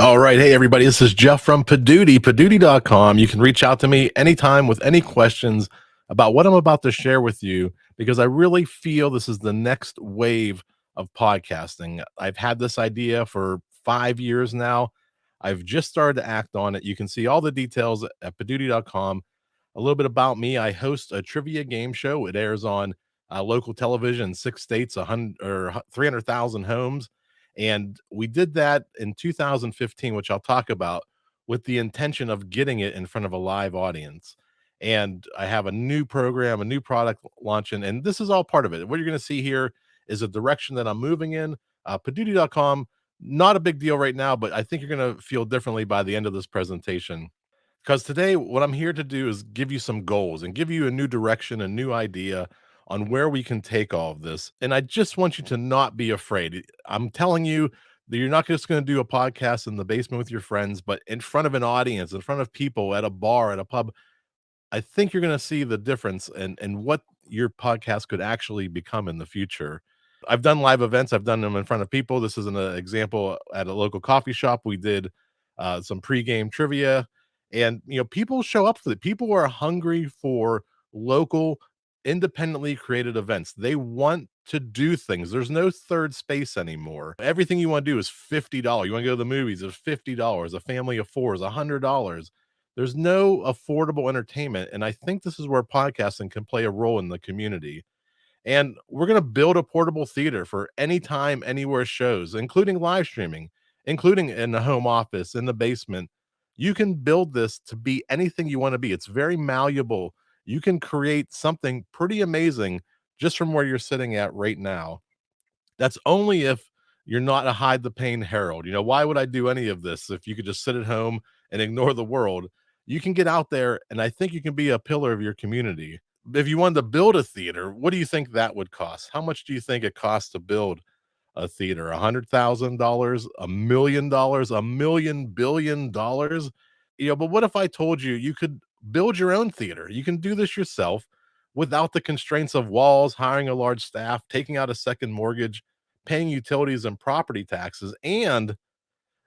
All right. Hey, everybody. This is Jeff from Padooty.com. You can reach out to me anytime with any questions about what I'm about to share with you because I really feel this is the next wave of podcasting. I've had this idea for 5 years now. I've just started to act on it. You can see all the details at Padooty.com. A little bit about me. I host a trivia game show. It airs on local television in 6 states, 300,000 homes. And we did that in 2015, which I'll talk about, with the intention of getting it in front of a live audience. And I have a new program, a new product launching, and this is all part of it. What you're going to see here is a direction that I'm moving in. Padooty.com, not a big deal right now, but I think you're going to feel differently by the end of this presentation. Because today, what I'm here to do is give you some goals and give you a new direction, a new idea on where we can take all of this. And I just want you to not be afraid. I'm telling you that you're not just going to do a podcast in the basement with your friends, but in front of an audience, in front of people at a bar, at a pub. I think you're going to see the difference and what your podcast could actually become in the future. I've done live events. I've done them in front of people. This is an example at a local coffee shop. We did some pregame trivia, and people show up for it. People are hungry for local, independently created events. They want to do things. There's no third space anymore. Everything you want to do is $50. You want to go to the movies? It's $50. A family of four is $100. There's no affordable entertainment, and I think this is where podcasting can play a role in the community. And we're going to build a portable theater for anytime, anywhere shows, including live streaming, including in the home office, in the basement. You can build this to be anything you want to be. It's very malleable. You can create something pretty amazing just from where you're sitting at right now. That's only if you're not a hide the pain herald. Why would I do any of this if you could just sit at home and ignore the world? You can get out there, and I think you can be a pillar of your community. If you wanted to build a theater, what do you think that would cost? How much do you think it costs to build a theater? $100,000, $1 million, $1 million billion? But what if I told you you could build your own theater? You can do this yourself without the constraints of walls, hiring a large staff, taking out a second mortgage, paying utilities and property taxes, and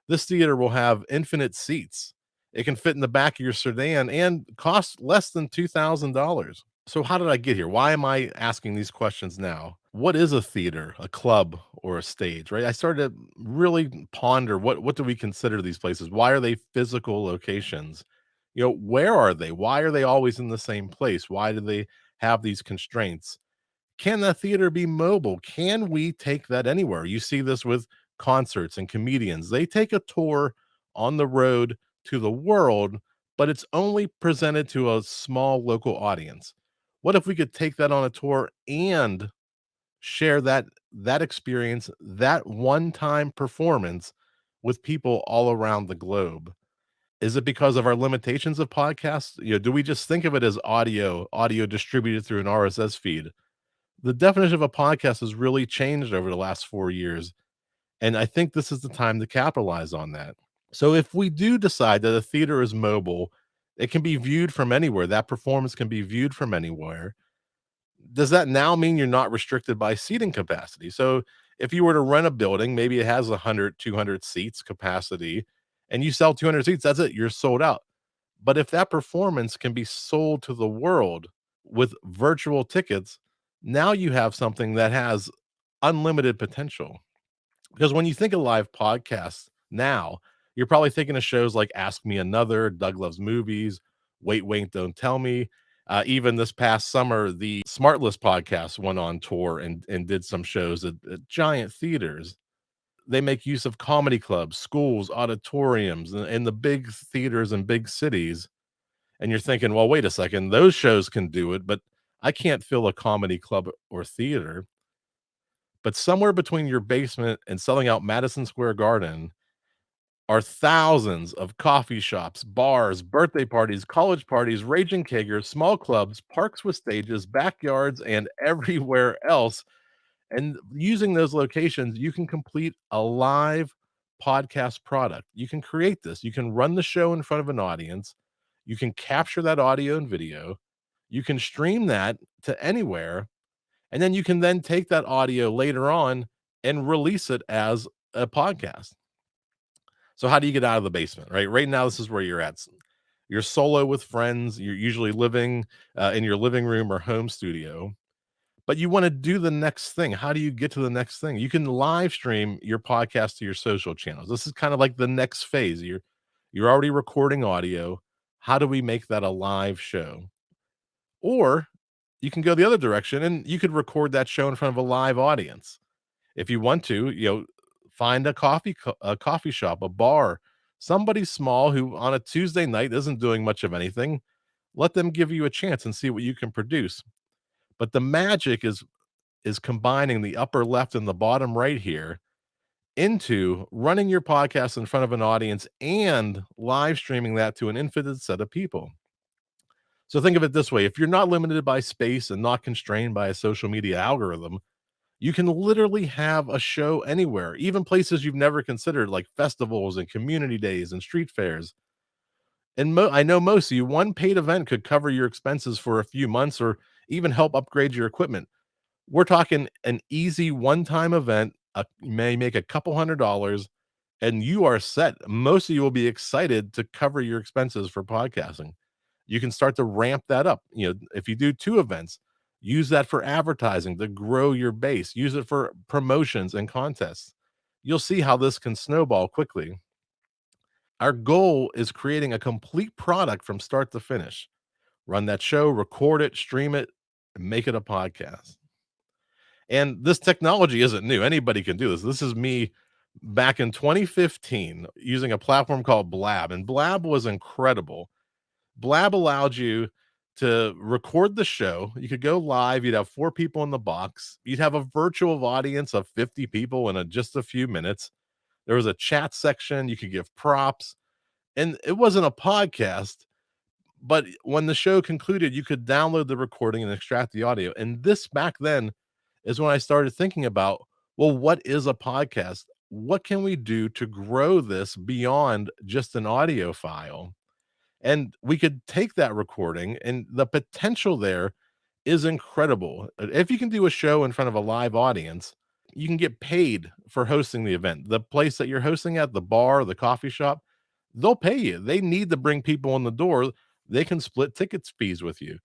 this theater will have infinite seats. It can fit in the back of your sedan and cost less than $2,000. So how did I get here? Why am I asking these questions now? What is a theater, a club, or a stage, right? I started to really ponder what do we consider these places? Why are they physical locations? Where are they? Why are they always in the same place? Why do they have these constraints? Can that theater be mobile? Can we take that anywhere? You see this with concerts and comedians. They take a tour on the road to the world, but it's only presented to a small local audience. What if we could take that on a tour and share that experience, that one-time performance with people all around the globe? Is it because of our limitations of podcasts? Do we just think of it as audio distributed through an RSS feed? The definition of a podcast has really changed over the last 4 years. And I think this is the time to capitalize on that. So if we do decide that a theater is mobile, it can be viewed from anywhere. That performance can be viewed from anywhere. Does that now mean you're not restricted by seating capacity? So if you were to rent a building, maybe it has 100, 200 seats capacity, and you sell 200 seats, that's it. You're sold out. But if that performance can be sold to the world with virtual tickets, now you have something that has unlimited potential. Because when you think of live podcasts now, you're probably thinking of shows like Ask Me Another, Doug Loves Movies, Wait, Wait, Don't Tell Me. Even this past summer, the Smartless podcast went on tour and did some shows at giant theaters. They make use of comedy clubs, schools, auditoriums, and the big theaters in big cities. And you're thinking, well, wait a second, those shows can do it, but I can't fill a comedy club or theater. But somewhere between your basement and selling out Madison Square Garden are thousands of coffee shops, bars, birthday parties, college parties, raging kegers, small clubs, parks with stages, backyards, and everywhere else. And using those locations, you can complete a live podcast product. You can create this. You can run the show in front of an audience. You can capture that audio and video. You can stream that to anywhere. And then you can then take that audio later on and release it as a podcast. So how do you get out of the basement, right? Right now, this is where you're at. You're solo with friends. You're usually living in your living room or home studio, but you want to do the next thing. How do you get to the next thing? You can live stream your podcast to your social channels. This is kind of like the next phase. You're already recording audio. How do we make that a live show? Or you can go the other direction and you could record that show in front of a live audience. If you want to, find a a coffee shop, a bar, somebody small who on a Tuesday night isn't doing much of anything. Let them give you a chance and see what you can produce. But the magic is combining the upper left and the bottom right here into running your podcast in front of an audience and live streaming that to an infinite set of people. So think of it this way: if you're not limited by space and not constrained by a social media algorithm, you can literally have a show anywhere, even places you've never considered, like festivals and community days and street fairs. And I know most of you, one paid event could cover your expenses for a few months or even help upgrade your equipment. We're talking an easy one-time event, you may make a couple $100 and you are set. Most of you will be excited to cover your expenses for podcasting. You can start to ramp that up. If you do 2 events, use that for advertising to grow your base, use it for promotions and contests. You'll see how this can snowball quickly. Our goal is creating a complete product from start to finish. Run that show, record it, stream it, and make it a podcast. And this technology isn't new. Anybody can do this. This is me back in 2015 using a platform called Blab, and Blab was incredible. Blab allowed you to record the show. You could go live. You'd have 4 people in the box. You'd have a virtual audience of 50 people in just a few minutes. There was a chat section. You could give props. And it wasn't a podcast, but when the show concluded, you could download the recording and extract the audio. And this back then is when I started thinking about, well, what is a podcast? What can we do to grow this beyond just an audio file? And we could take that recording, and the potential there is incredible. If you can do a show in front of a live audience, you can get paid for hosting the event. The place that you're hosting at, the bar, the coffee shop, they'll pay you. They need to bring people in the door. They can split tickets fees with you,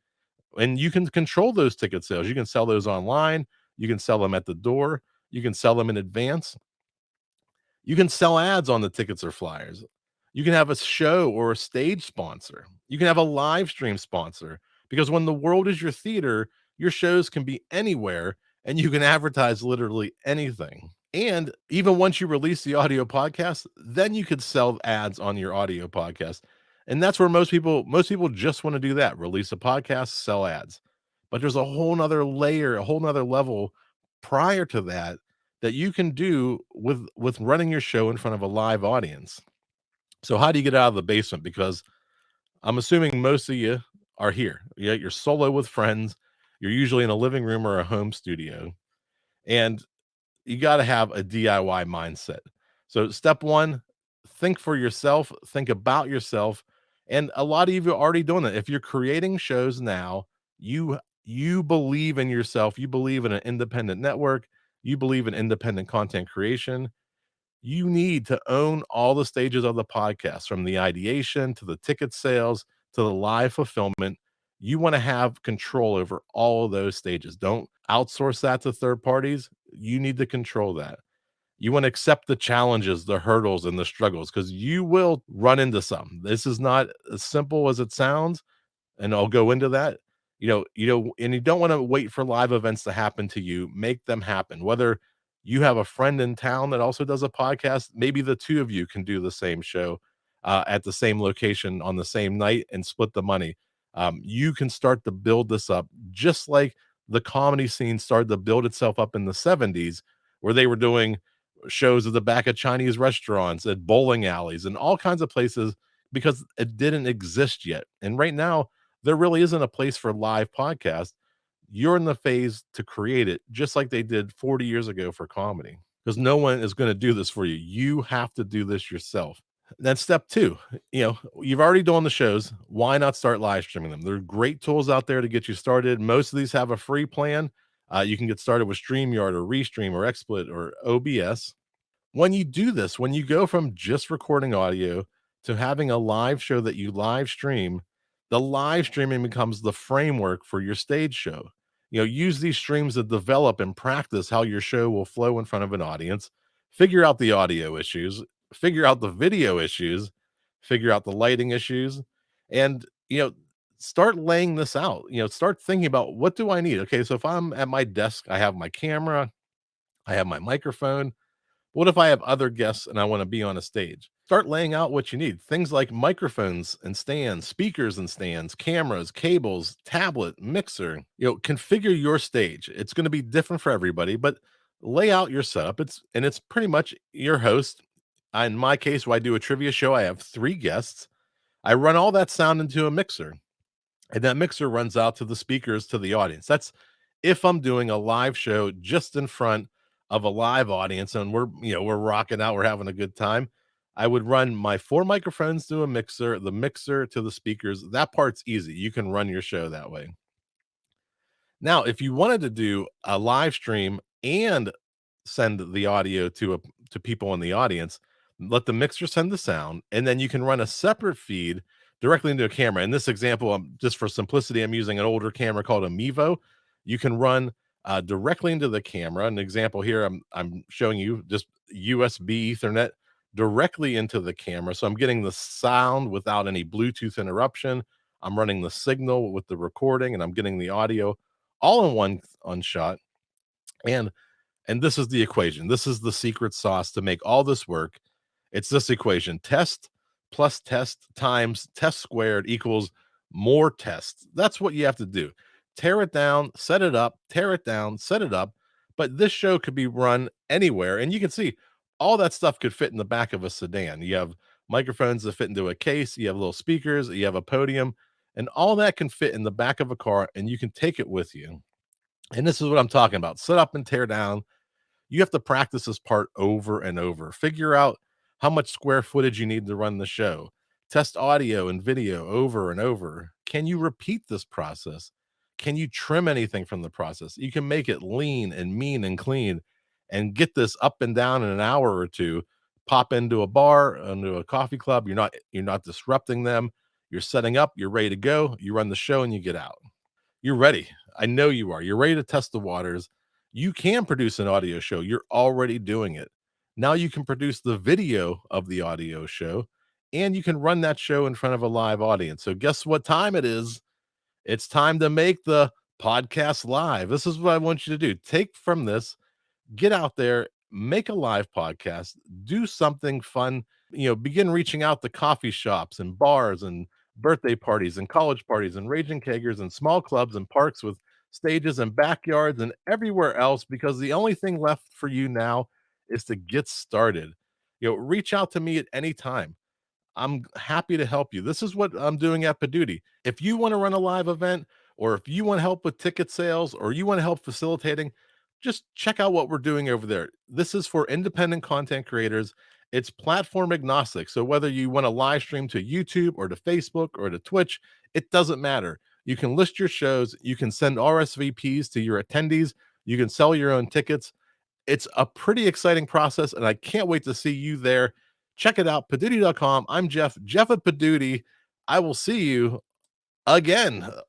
and you can control those ticket sales. You can sell those online. You can sell them at the door. You can sell them in advance. You can sell ads on the tickets or flyers. You can have a show or a stage sponsor. You can have a live stream sponsor, because when the world is your theater, your shows can be anywhere and you can advertise literally anything. And even once you release the audio podcast, then you could sell ads on your audio podcast. And that's where most people just want to do that: release a podcast, sell ads. But there's a whole nother layer, a whole nother level prior to that that you can do with running your show in front of a live audience. So how do you get out of the basement? Because I'm assuming most of you are here. Yeah, you're solo with friends. You're usually in a living room or a home studio, and you got to have a DIY mindset. So step 1, think for yourself, think about yourself. And a lot of you are already doing that. If you're creating shows now, you believe in yourself, you believe in an independent network, you believe in independent content creation. You need to own all the stages of the podcast, from the ideation to the ticket sales to the live fulfillment. You want to have control over all of those stages. Don't outsource that to third parties. You need to control that. You want to accept the challenges, the hurdles, and the struggles, because you will run into some. This is not as simple as it sounds, and I'll go into that. And you don't want to wait for live events to happen to you. Make them happen. Whether you have a friend in town that also does a podcast, maybe the 2 of you can do the same show at the same location on the same night and split the money. You can start to build this up, just like the comedy scene started to build itself up in the 70s, where they were doing shows at the back of Chinese restaurants, at bowling alleys, and all kinds of places, because it didn't exist yet. And right now, there really isn't a place for live podcast. You're in the phase to create it, just like they did 40 years ago for comedy, because no one is going to do this for you. You have to do this yourself. Then step 2, you've already done the shows. Why not start live streaming them? There are great tools out there to get you started. Most of these have a free plan. You can get started with StreamYard or Restream or XSplit or OBS. When you do this, when you go from just recording audio to having a live show that you live stream, the live streaming becomes the framework for your stage show. Use these streams to develop and practice how your show will flow in front of an audience, figure out the audio issues, figure out the video issues, figure out the lighting issues, and, start laying this out. Start thinking about, what do I need? Okay, so if I'm at my desk, I have my camera, I have my microphone. What if I have other guests and I want to be on a stage? Start laying out what you need. Things like microphones and stands, speakers and stands, cameras, cables, tablet, mixer. Configure your stage. It's going to be different for everybody, but lay out your setup. It's pretty much your host. In my case, when I do a trivia show, I have 3 guests. I run all that sound into a mixer, and that mixer runs out to the speakers to the audience. That's if I'm doing a live show just in front of a live audience and we're rocking out, we're having a good time. I would run my 4 microphones to a mixer, the mixer to the speakers. That part's easy. You can run your show that way. Now, if you wanted to do a live stream and send the audio to people in the audience, let the mixer send the sound, and then you can run a separate feed directly into a camera. In this example, just for simplicity, I'm using an older camera called a Mevo. You can run directly into the camera. An example here, I'm showing you just USB Ethernet directly into the camera, so I'm getting the sound without any Bluetooth interruption. I'm running the signal with the recording, and I'm getting the audio all in one shot. And this is the equation. This is the secret sauce to make all this work. It's this equation: test plus test times test squared equals more tests. That's what you have to do. Tear it down, set it up, tear it down, set it up. But this show could be run anywhere. And you can see all that stuff could fit in the back of a sedan. You have microphones that fit into a case, you have little speakers, you have a podium, and all that can fit in the back of a car, and you can take it with you. And this is what I'm talking about: set up and tear down. You have to practice this part over and over. Figure out how much square footage you need to run the show. Test audio and video over and over. Can you repeat this process? Can you trim anything from the process? You can make it lean and mean and clean and get this up and down in an hour or two. Pop into a bar, into a coffee club. You're not disrupting them. You're setting up, you're ready to go. You run the show and you get out. You're ready. I know you are. You're ready to test the waters. You can produce an audio show. You're already doing it. Now you can produce the video of the audio show, and you can run that show in front of a live audience. So guess what time it is? It's time to make the podcast live. This is what I want you to do. Take from this, get out there, make a live podcast, do something fun, begin reaching out to coffee shops and bars and birthday parties and college parties and raging kegers and small clubs and parks with stages and backyards and everywhere else, because the only thing left for you now is to get started. Reach out to me at any time. I'm happy to help you. This is what I'm doing at Paduti. If you want to run a live event, or if you want help with ticket sales, or you want help facilitating, just check out what we're doing over there. This is for independent content creators. It's platform agnostic. So whether you want to live stream to YouTube or to Facebook or to Twitch, it doesn't matter. You can list your shows, you can send RSVPs to your attendees, you can sell your own tickets. It's a pretty exciting process, and I can't wait to see you there. Check it out, Paduti.com. I'm Jeff at Paduti. I will see you again.